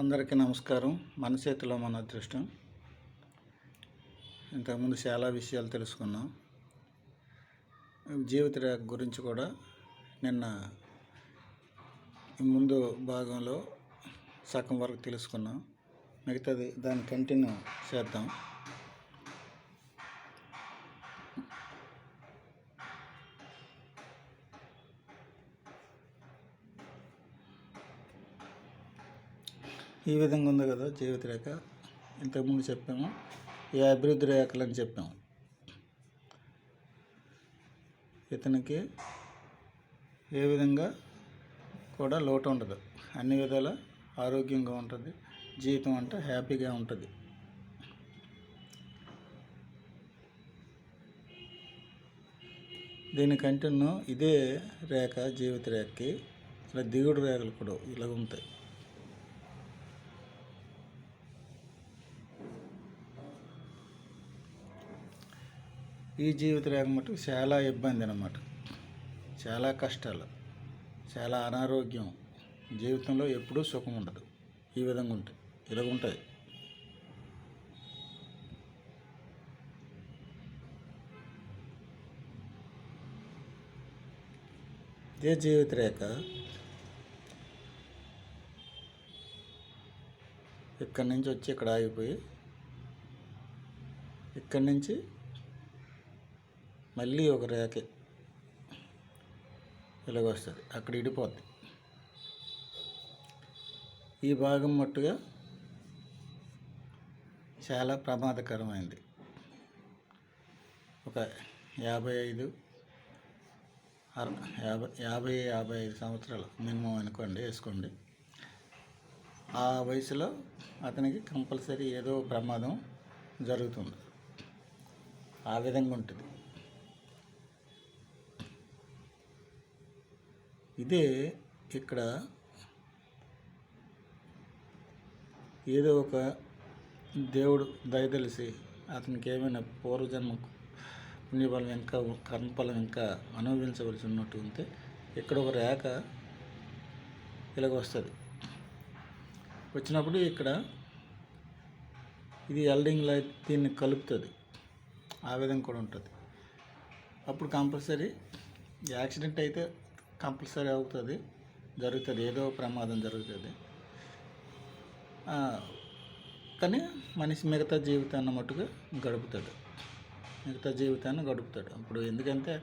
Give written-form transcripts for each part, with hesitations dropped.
అందరికీ నమస్కారం. మన చేతిలో మన అదృష్టం. ఇంతకుముందు చాలా విషయాలు తెలుసుకున్నాం. జీవిత రేఖ గురించి కూడా నిన్న ముందు భాగంలో సగం వరకు తెలుసుకున్నాం. మిగతాది దాన్ని కంటిన్యూ చేద్దాం. ఈ విధంగా ఉంది కదా జీవిత రేఖ. ఇంతకుముందు చెప్పాము ఈ అభివృద్ధి రేఖలు అని చెప్పాము. ఇతనికి ఏ విధంగా కూడా లోటు ఉండదు, అన్ని విధాల ఆరోగ్యంగా ఉంటుంది, జీవితం అంటే హ్యాపీగా ఉంటుంది. దీని కంటిన్యూ ఇదే రేఖ జీవిత రేఖకి ఇలా దిగుడు రేఖలు కూడా ఇలా ఉంటాయి. ఈ జీవిత రేఖ మటుకు చాలా ఇబ్బంది అన్నమాట, చాలా కష్టాలు, చాలా అనారోగ్యం, జీవితంలో ఎప్పుడూ సుఖం ఉండదు. ఈ విధంగా ఉంటాయి, ఇలాగ ఉంటుంది. ఇదే జీవిత రేఖ ఇక్కడి నుంచి వచ్చి ఇక్కడ ఆగిపోయి ఇక్కడి నుంచి మళ్ళీ ఒక రేఖ ఇలాగ వస్తుంది, అక్కడ ఇడిపోద్ది. ఈ భాగం మట్టుగా చాలా ప్రమాదకరమైంది. ఒక 55 సంవత్సరాలు మినిమం అనుకోండి, వేసుకోండి. ఆ వయసులో అతనికి కంపల్సరీ ఏదో ప్రమాదం జరుగుతుంది. ఆ విధంగా ఉంటుంది. ఇదే ఇక్కడ ఏదో ఒక దేవుడు దయతలిసి అతనికి ఏమైనా పూర్వజన్మ పుణ్యఫలం ఇంకా కర్మఫలం ఇంకా అనుభవించవలసి ఉన్నట్టు ఉంటే ఇక్కడ ఒక రేఖ ఇలాగ వస్తుంది. వచ్చినప్పుడు ఇక్కడ ఇది ఎల్డింగ్ లైట్ దీన్ని కలుపుతుంది. ఆ విధంగా కూడా ఉంటుంది. అప్పుడు కంపల్సరీ యాక్సిడెంట్ అయితే కంపల్సరీ అవుతుంది, జరుగుతుంది, ఏదో ప్రమాదం జరుగుతుంది. కానీ మనిషి మిగతా జీవితాన్ని మట్టుగా గడుపుతాడు, అప్పుడు ఎందుకంటే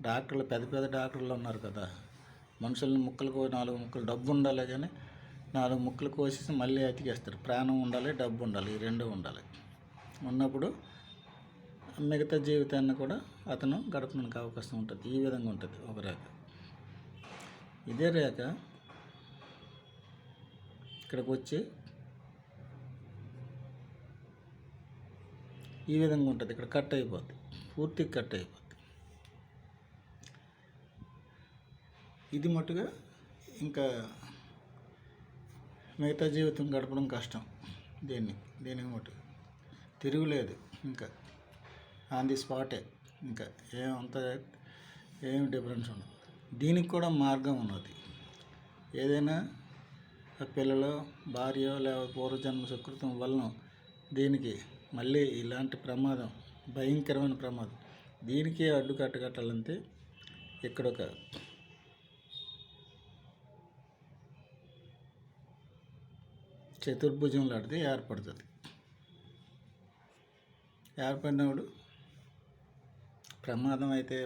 డాక్టర్లు పెద్ద పెద్ద డాక్టర్లు ఉన్నారు కదా, మనుషుల్ని ముక్కలకు 4 ముక్కలు డబ్బు ఉండాలి, కానీ 4 ముక్కలు కోసేసి మళ్ళీ అతికేస్తారు. ప్రాణం ఉండాలి, డబ్బు ఉండాలి, ఈ రెండు ఉండాలి. ఉన్నప్పుడు మిగతా జీవితాన్ని కూడా అతను గడపడానికి అవకాశం ఉంటుంది. ఈ విధంగా ఉంటుంది ఒక రేఖ. ఇదే రేఖ ఇక్కడికి వచ్చి ఈ విధంగా ఉంటుంది. ఇక్కడ కట్ అయిపోద్ది, పూర్తిగా కట్ అయిపోద్ది. ఇది మట్టుగా ఇంకా మిగతా జీవితం గడపడం కష్టం. దీనికి మట్టుగా తిరుగులేదు, ఇంకా ఆన్ ది స్పాటే, ఇంకా ఏం డిఫరెన్స్ ఉండదు. దీనికి కూడా మార్గం ఉన్నది. ఏదైనా పిల్లలు, భార్య లేదా పూర్వజన్మ సుకృతం వలన దీనికి మళ్ళీ ఇలాంటి ప్రమాదం, భయంకరమైన ప్రమాదం, దీనికే అడ్డుకట్ట కట్టాలంటే ఇక్కడ ఒక చతుర్భుజం లాంటిది ఏర్పడుతుంది. ఏర్పడినప్పుడు ప్రమాదం అయితే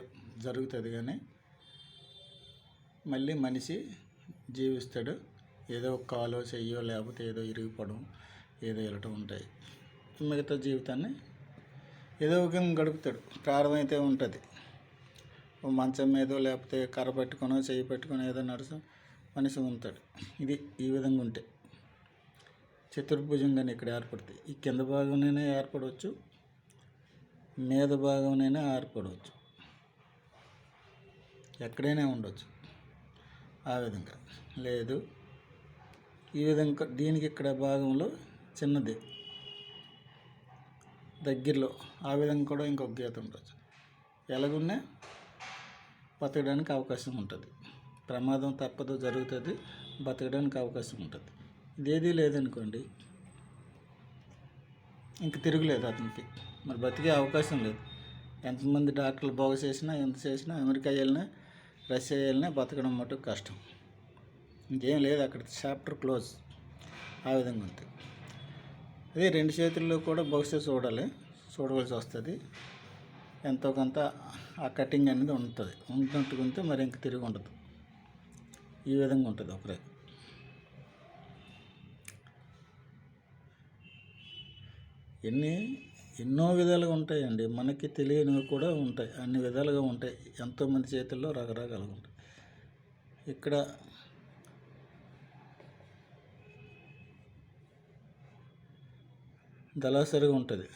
జరుగుతుంది, కానీ మళ్ళీ మనిషి జీవిస్తాడు. ఏదో కాలో చెయ్యో లేకపోతే ఏదో ఇరిగిపోవడం, ఏదో వెళ్ళటం ఉంటాయి. మిగతా జీవితాన్ని ఏదో ఒక గడుపుతాడు. ప్రారంభం అయితే ఉంటుంది. మంచం మీదో లేకపోతే కర్ర పెట్టుకునో చెయ్యి పెట్టుకుని ఏదో మనిషి ఉంటాడు. ఇది ఈ విధంగా ఉంటే చతుర్భుజంగానే ఇక్కడ ఏర్పడుతుంది. ఈ కింద భాగంలోనే ఏర్పడవచ్చు, మీద భాగంలోనే ఏర్పడవచ్చు, ఎక్కడైనా ఉండవచ్చు. ఆ విధంగా లేదు, ఈ విధంగా దీనికి ఇక్కడ భాగంలో చిన్నది దగ్గరలో ఆ విధంగా కూడా ఇంకొక గీత ఉండవచ్చు. ఎలాగున్నా బతకడానికి అవకాశం ఉంటుంది. ప్రమాదం తప్పదు, జరుగుతుంది, బతకడానికి అవకాశం ఉంటుంది. ఇదేదీ లేదనుకోండి, ఇంక తిరుగులేదు అతనికి, మరి బతికే అవకాశం లేదు. ఎంతమంది డాక్టర్లు బాగు చేసినా, ఎంత చేసినా, అమెరికా వెళ్ళినా, రష్యా వెళ్ళినా బతకడం మటుకు కష్టం. ఇంకేం లేదు, అక్కడ చాప్టర్ క్లోజ్. ఆ విధంగా ఉంది. అదే 2 చేతుల్లో కూడా బహుశా చూడవలసి వస్తుంది. ఎంతో కొంత ఆ కటింగ్ అనేది ఉంటుంది. ఉన్నట్టుకుంటే మరి ఇంక తిరిగి ఉండదు. ఈ విధంగా ఉంటుంది ఒకరే. ఎన్నో విధాలుగా ఉంటాయండి. మనకి తెలియనివి కూడా ఉంటాయి. అన్ని విధాలుగా ఉంటాయి. ఎంతోమంది చేతుల్లో రకరకాలుగా ఉంటాయి. ఇక్కడ దళాసరిగా ఉంటుంది,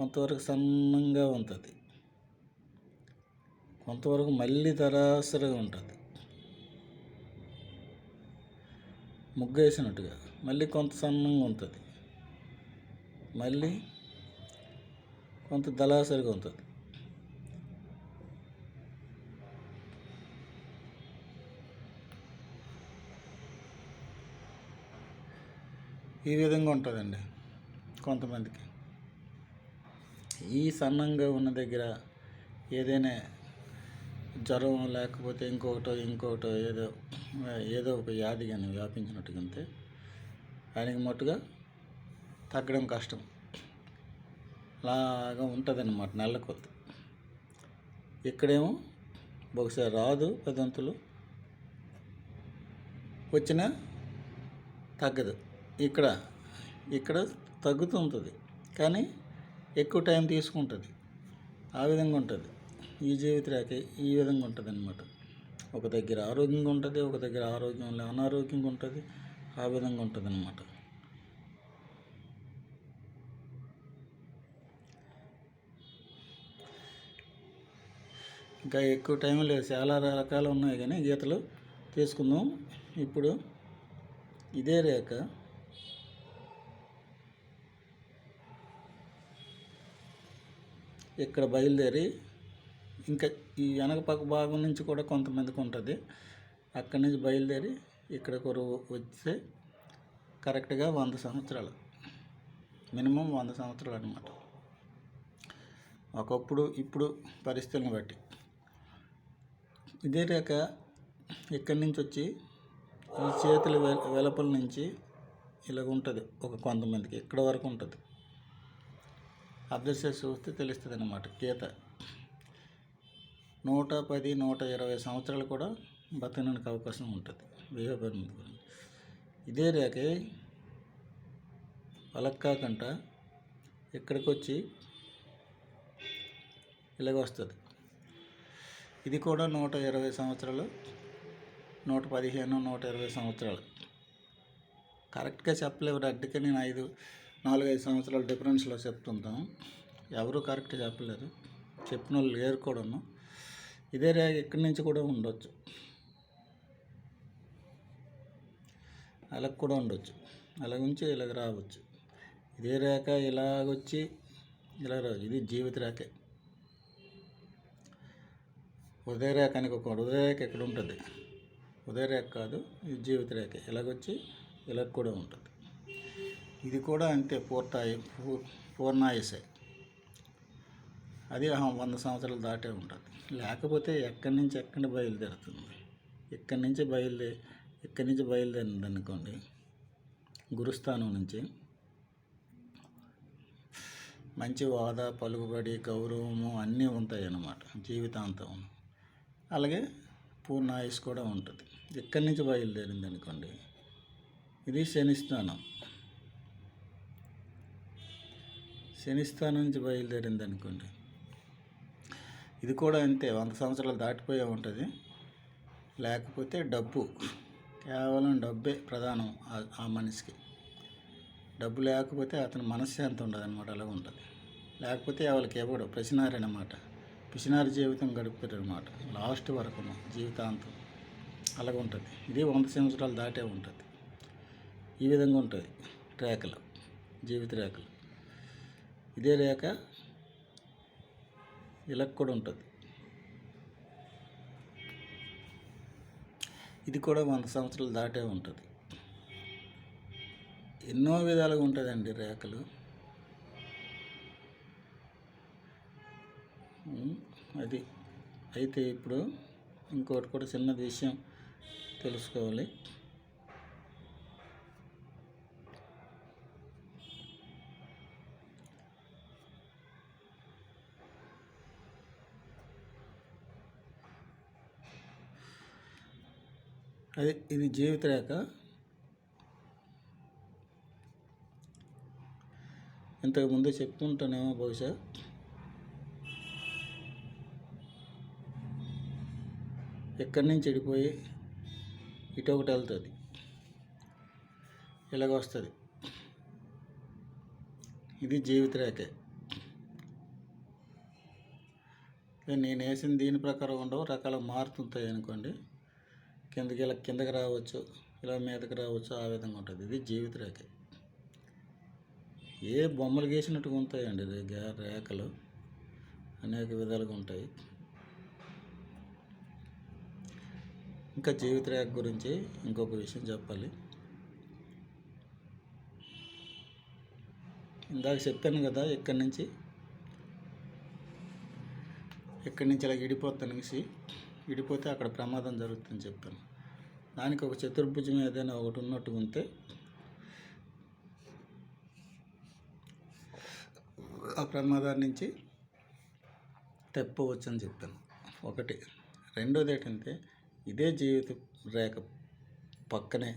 కొంతవరకు సన్నంగా ఉంటుంది, కొంతవరకు మళ్ళీ దళాసరిగా ఉంటుంది, ముగ్గేసినట్టుగా. మళ్ళీ కొంత సన్నంగా ఉంటుంది, మళ్ళీ కొంత దళాసరిగా ఉంటుంది. ఈ విధంగా ఉంటుందండి కొంతమందికి. ఈ సన్నంగా ఉన్న దగ్గర ఏదైనా జ్వరం లేకపోతే ఇంకొకటో ఏదో ఒక వ్యాధి కానీ వ్యాపించినట్టుగంటే ఆయనకి మట్టుగా తగ్గడం కష్టం. అలాగా ఉంటుందన్నమాట నెల కొద్ది. ఇక్కడేమో బహుశా రాదు, పదంతులు వచ్చినా తగ్గదు. ఇక్కడ తగ్గుతుంటుంది, కానీ ఎక్కువ టైం తీసుకుంటుంది. ఆ విధంగా ఉంటుంది. ఈ జీవిత రేఖ ఈ విధంగా ఉంటుంది అన్నమాట. ఒక దగ్గర ఆరోగ్యంగా ఉంటుంది, ఒక దగ్గర అనారోగ్యంగా ఉంటుంది. ఆ విధంగా ఉంటుంది అన్నమాట. ఇంకా ఎక్కువ టైం లేదు, చాలా రకాలు ఉన్నాయి, కానీ గీతలు తీసుకుందాం. ఇప్పుడు ఇదే రేఖ ఇక్కడ బయలుదేరి ఇంకా ఈ వెనక పక్క భాగం నుంచి కూడా కొంతమందికి ఉంటుంది. అక్కడి నుంచి బయలుదేరి ఇక్కడ వస్తే కరెక్ట్గా 100 సంవత్సరాలు, మినిమం 100 సంవత్సరాలు అన్నమాట. ఒకప్పుడు ఇప్పుడు పరిస్థితులను బట్టి ఇదే రేఖ ఇక్కడి నుంచి వచ్చి ఈ చేతుల వెలుపల నుంచి ఇలాగ ఉంటుంది. కొంతమందికి ఇక్కడ వరకు ఉంటుంది. అబ్జర్వ్ చేసి చూస్తే తెలుస్తుంది అన్నమాట. గీత 110, 120 సంవత్సరాలు కూడా బతకడానికి అవకాశం ఉంటుంది. ఇదే రేఖ కాకుండా ఇక్కడికి వచ్చి ఇలాగ వస్తుంది. ఇది కూడా 120 సంవత్సరాలు, 115, 120 సంవత్సరాలు. కరెక్ట్గా చెప్పలేవు. అడ్డుకే నేను 4-5 సంవత్సరాల డిఫరెన్స్లో చెప్తుంటాను. ఎవరు కరెక్ట్ చెప్పలేరు, చెప్పిన వాళ్ళు లేరు కూడాను. ఇదే రేఖ ఇక్కడి నుంచి కూడా ఉండొచ్చు, అలాగ కూడా ఉండొచ్చు. అలాగుంచి ఇలాగ రావచ్చు. ఇదే రేఖ ఇలాగొచ్చి ఇలా రావచ్చు. ఇది జీవిత రేఖ. ఉదయరేఖ అనుకోకూడదు. ఉదయరేఖ ఎక్కడ ఉంటుంది? ఉదయరేఖ కాదు, ఇది జీవిత రేఖ. ఇలాగొచ్చి ఇలాగ కూడా ఉంటుంది. ఇది కూడా అంతే, పూర్ణాయుసే. అది 100 సంవత్సరాలు దాటే ఉంటుంది. లేకపోతే ఎక్కడి నుంచి బయలుదేరుతుంది. ఇక్కడి నుంచి బయలుదేరింది అనుకోండి, గురుస్థానం నుంచి మంచి హోదా, పలుకుబడి, గౌరవము అన్నీ ఉంటాయి అన్నమాట జీవితాంతం. అలాగే పూర్ణాయుష్ కూడా ఉంటుంది. ఇక్కడి నుంచి బయలుదేరింది అనుకోండి, ఇది శనిస్థానం నుంచి బయలుదేరింది అనుకోండి, ఇది కూడా అంతే, 100 సంవత్సరాలు దాటిపోయే ఉంటుంది. లేకపోతే డబ్బు, కేవలం డబ్బే ప్రధానం ఆ మనిషికి. డబ్బు లేకపోతే అతని మనశ్శాంతి ఉండదు అనమాట. అలా ఉంటుంది. లేకపోతే వాళ్ళకి ఎవడు పిసినారి అన్నమాట. పిసినారి జీవితం గడుపుతారు అనమాట, లాస్ట్ వరకు జీవితాంతం. అలాగ ఉంటుంది. ఇది 100 సంవత్సరాలు దాటే ఉంటుంది. ఈ విధంగా ఉంటుంది రేఖలు, జీవిత రేఖలు. ఇదే రేఖ ఇలా కూడా ఉంటుంది. ఇది కూడా 100 సంవత్సరాలు దాటే ఉంటుంది. ఎన్నో విధాలుగా ఉంటుందండి రేఖలు. అది అయితే ఇప్పుడు ఇంకోటి కూడా చిన్న విషయం తెలుసుకోవాలి. అదే ఇది జీవిత రేఖ. ఇంతకుముందు చెప్తుంటానేమో బహుశా. ఎక్కడి నుంచి చెడిపోయి ఇటు ఒకటి వెళ్తుంది, ఇలాగ వస్తుంది. ఇది జీవిత రేఖే. నేను వేసిన దీని ప్రకారం ఉండవు, రకాలు మారుతుంటాయి అనుకోండి. కిందకి రావచ్చు, ఇలా మీదకి రావచ్చు, ఆ విధంగా ఉంటుంది. ఇది జీవిత రేఖ. ఏ బొమ్మలు గీసినట్టుగా ఉంటాయండి రేఖలు, అనేక విధాలుగా ఉంటాయి. ఇంకా జీవిత రేఖ గురించి ఇంకొక విషయం చెప్పాలి. ఇందాక చెప్పాను కదా, ఇక్కడి నుంచి ఇలా విడిపోతే అక్కడ ప్రమాదం జరుగుతుందని చెప్పాను. దానికి ఒక చతుర్భుజం ఏదైనా ఒకటి ఉన్నట్టు ఉంటే ఆ ప్రమాదాన్ని నుంచి తప్పవచ్చు అని చెప్పాను. ఒకటి. రెండోది ఏంటంటే, ఇదే జీవిత రేఖ పక్కనే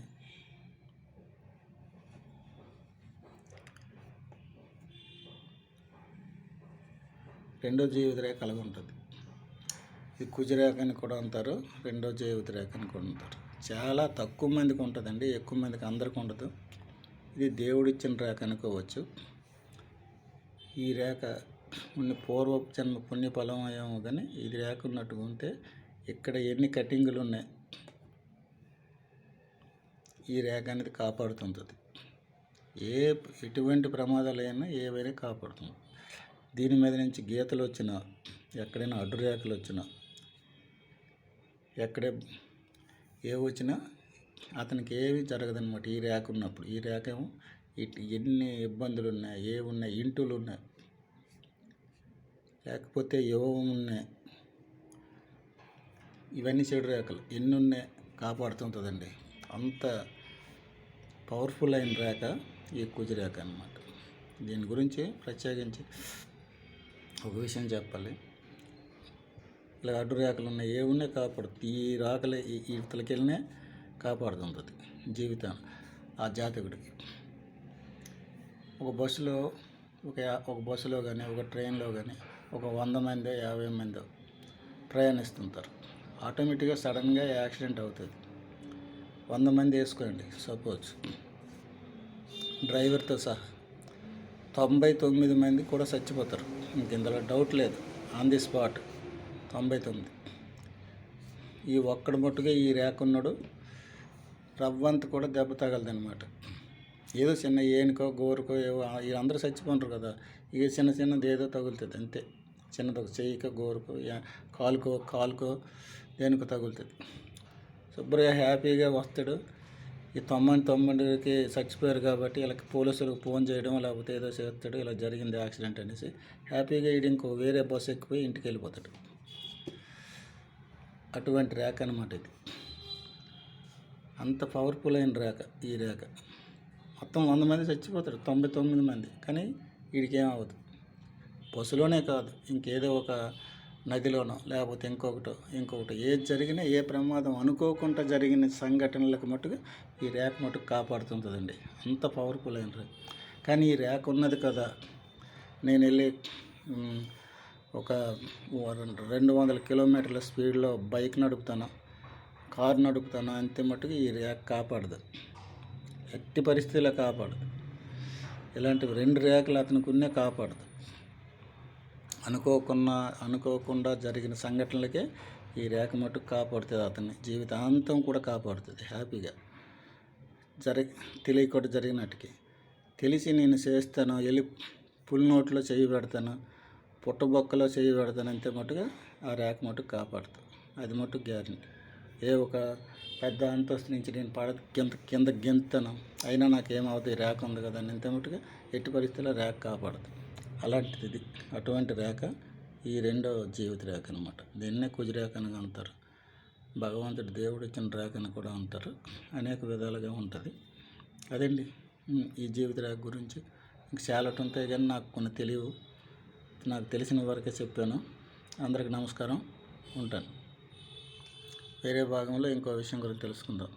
రెండో జీవిత రేఖ అలాగ ఉంటుంది. ఇది కుజరేఖ అని కూడా అంటారు, రెండో జీవిత రేఖ అని కూడా అంటారు. చాలా తక్కువ మందికి ఉంటుందండి, ఎక్కువ మందికి అందరికీ ఉండదు. ఇది దేవుడిచ్చిన రేఖ అనుకోవచ్చు. ఈ రేఖ పూర్వపు జన్మ పుణ్యఫలం ఏమో కానీ ఇది రేఖ ఉన్నట్టుగా ఉంటే ఇక్కడ ఎన్ని కటింగులు ఉన్నాయి, ఈ రేఖ అనేది కాపాడుతుంటుంది. ఎటువంటి ప్రమాదాలు అయినా ఏవైనా కాపాడుతుంది. దీని మీద నుంచి గీతలు వచ్చినా, ఎక్కడైనా అడ్డు రేఖలు వచ్చినా, ఎక్కడే ఏ వచ్చినా అతనికి ఏవి జరగదన్నమాట. ఈ రేఖ ఉన్నప్పుడు ఈ రేఖ ఏమో ఎన్ని ఇబ్బందులు ఉన్నాయి, ఉన్నాయి, ఇంటులు ఉన్నాయి, లేకపోతే యోగం ఉన్నాయి, ఇవన్నీ చెడు రేఖలు ఎన్ని ఉన్నాయి కాపాడుతుంటుందండి. అంత పవర్ఫుల్ అయిన రేఖ ఈ కుజరేఖ అన్నమాట. దీని గురించి ప్రత్యేకించి ఒక విషయం చెప్పాలి. ఇలా అడ్డు రేఖలు ఉన్నాయి, ఏ ఉన్నాయి కాపాడుతుంది. ఈ రేఖలు ఇతలకి వెళ్ళినే కాపాడుతుంటుంది జీవితం ఆ జాతకుడికి. ఒక బస్సులో కానీ, ఒక ట్రైన్లో కానీ ఒక 100 మందో 50 మందో ప్రయాణిస్తుంటారు. ఆటోమేటిక్గా సడన్గా యాక్సిడెంట్ అవుతుంది. 100 మంది వేసుకోండి సపోజ్, డ్రైవర్తో సహా 99 మంది కూడా చచ్చిపోతారు. ఇంక ఇందులో డౌట్ లేదు, ఆన్ ది స్పాట్ 99. ఈ ఒక్కడు మట్టుగా ఈ రేఖ ఉన్నాడు, రవ్వంత కూడా దెబ్బ తగలదనమాట. ఏదో చిన్న ఏనుకో గోరుకో ఏవో అందరూ చచ్చిపోంటారు కదా, ఇక చిన్నది ఏదో తగులుతుంది అంతే. చిన్నది ఒక చెయ్యికో గోరుకో కాలుకో దేనికో తగులుతుంది. శుభ్రంగా హ్యాపీగా వస్తాడు. ఈ 99కి చచ్చిపోయారు కాబట్టి వీళ్ళకి పోలీసులకు ఫోన్ చేయడం లేకపోతే ఏదో చేస్తాడు, ఇలా జరిగింది యాక్సిడెంట్ అనేసి హ్యాపీగా ఇంకో వేరే బస్సు ఎక్కిపోయి ఇంటికి వెళ్ళిపోతాడు. అటువంటి రేఖ అనమాట ఇది. అంత పవర్ఫుల్ అయిన రేఖ ఈ రేఖ. మొత్తం 100 మంది చచ్చిపోతారు, 99 మంది, కానీ వీడికి ఏమవ్వదు. బస్సులోనే కాదు, ఇంకేదో ఒక నదిలోనో లేకపోతే ఇంకొకటి ఏది జరిగినా, ఏ ప్రమాదం అనుకోకుండా జరిగిన సంఘటనలకు మట్టుకు ఈ రేఖ మట్టుకు కాపాడుతుంటుందండి. అంత పవర్ఫుల్ అయిన రేఖ. కానీ ఈ రేఖ ఉన్నది కదా, నేను వెళ్ళి ఒక 200 కిలోమీటర్ల స్పీడ్లో బైక్ నడుపుతాను, కారు నడుపుతాను, అంతే మట్టుకు ఈ రేఖ కాపాడదు, ఎట్టి పరిస్థితిలో కాపాడదు. ఇలాంటివి 2 రేఖలు అతనికి ఉన్నే కాపాడదు. అనుకోకుండా జరిగిన సంఘటనలకే ఈ రేఖ మట్టుకు కాపాడుతుంది, అతన్ని జీవితాంతం కూడా కాపాడుతుంది. హ్యాపీగా తెలియకుండా జరిగినట్టుకి తెలిసి నేను చేస్తాను, వెళ్ళి పులి నోట్లో చేయి పెడతాను, పుట్టబొక్కలో చేయి పెడతాను, అంతే మట్టుగా ఆ రేఖ మట్టుకు కాపాడుతుంది. అది మట్టుకు గ్యారెంటీ. ఒక పెద్ద అంతస్తు నుంచి నేను కింద గెంతుతాను, అయినా నాకేమవుతుంది, రేఖ ఉంది కదా అని ఇంతమట్టుగా ఎట్టి పరిస్థితుల్లో రేఖ కాపాడదు. అలాంటిది ఇది. అటువంటి రేఖ ఈ రెండో జీవిత రేఖ అనమాట. దీన్నే కుజరేఖ అని అంటారు. భగవంతుడు దేవుడు ఇచ్చిన రేఖ అని కూడా అంటారు. అనేక విధాలుగా ఉంటుంది. అదండి ఈ జీవిత రేఖ గురించి. ఇంక చాలా ఉంటాయి కానీ నాకు కొన్ని తెలియవు. నాకు తెలిసిన వరకే చెప్పాను. అందరికి నమస్కారం. ఉంటాను. వేరే భాగంలో ఇంకో విషయం గురించి తెలుసుకుందాం.